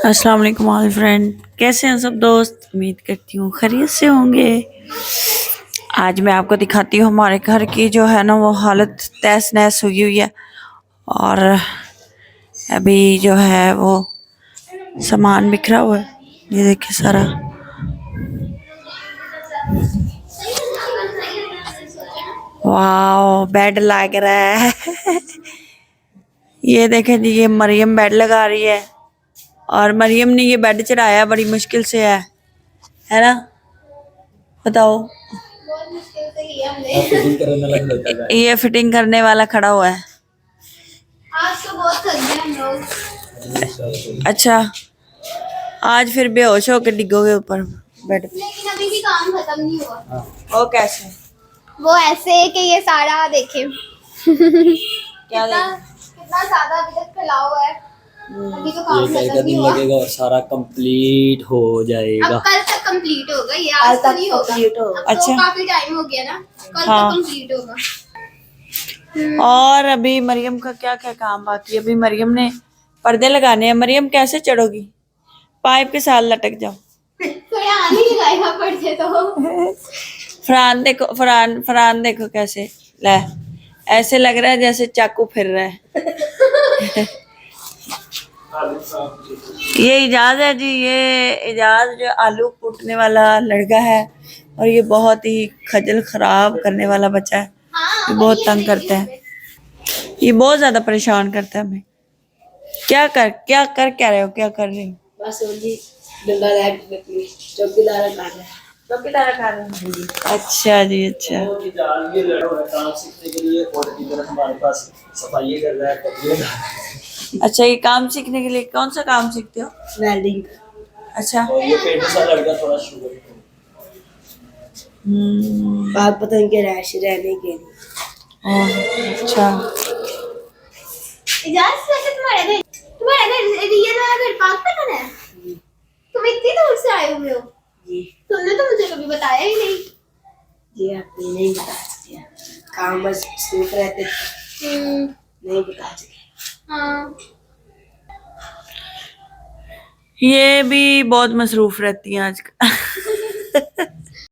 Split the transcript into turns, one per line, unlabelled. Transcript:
अस्सलाम वालेकुम all friend, कैसे हैं सब दोस्त। उम्मीद करती हूँ खैरियत से होंगे। आज मैं आपको दिखाती हूँ हमारे घर की जो है ना वो हालत तहस नहस हुई है। और अभी जो है वो सामान बिखरा हुआ है, ये देखिए सारा। वाह, बेड लग रहा है। ये देखें जी, ये मरियम बेड लगा रही है और मरियम ने ये बेड चढ़ाया बड़ी मुश्किल से है ना। बताओ, ये फिटिंग करने वाला खड़ा हुआ है।
आज तो बहुत थक गए हम लोग।
अच्छा, आज फिर बेहोश होकर डिगोगे ऊपर बेड पे।
लेकिन अभी भी काम खत्म नहीं हुआ।
वो कैसे?
वो ऐसे कि ये सारा देखे
क्या
कितना ज्यादा अभी तक फैला हुआ है। अभी तो काम खत्म नहीं हुआ।
लगेगा और सारा कंप्लीट हो जाएगा।
अब कल तक कंप्लीट होगा, ये आज तो नहीं होगा। अब
अच्छा,
तो काफी टाइम हो गया ना, कल
हाँ।
तक कंप्लीट होगा।
और अभी मरियम का क्या क्या काम बाकी है। अभी मरियम ने पर्दे लगाने हैं। मरियम कैसे चढ़ोगी? पाइप के साथ लटक जाओ।
कोई आ नहीं लगाएगा पर्दे तो।
फरहान देखो, फरहान देखो कैसे ले, ऐसे लग रहा है जैसे चाकू फिर रहा है। ये इजाज है जी, ये इजाज जो आलू कूटने वाला लड़का है और ये बहुत ही खजल खराब करने वाला बच्चा है। ये बहुत तंग करता है, ये बहुत ज्यादा परेशान करता है हमें। क्या कर रहे हो, क्या कर रहे हो?
बस जी चौकीदार कर रहे हैं।
अच्छा जी, अच्छा।
काम सीखने के लिए और इधर हमारे पास सफाई कर रहा है।
अच्छा, ये काम सीखने के लिए कौन सा काम सीखते हो?
वेल्डिंग।
अच्छा,
और ये पेट सा लड़का थोड़ा शुगर
बात पता नहीं रैश रहने के लिए।
अच्छा।
इजाज़त वैसे तुम्हारे घर रिया वाला घर पाक पता है? तुम इतनी दूर से आए हुए हो?
जी
तुमने तो मुझे कभी बताया ही नहीं।
जी, आपने नहीं बता दिया, काम बस सिर्फ रहते थे, नहीं बता सके।
हाँ।
ये भी बहुत मसरूफ रहती हैं आजकल।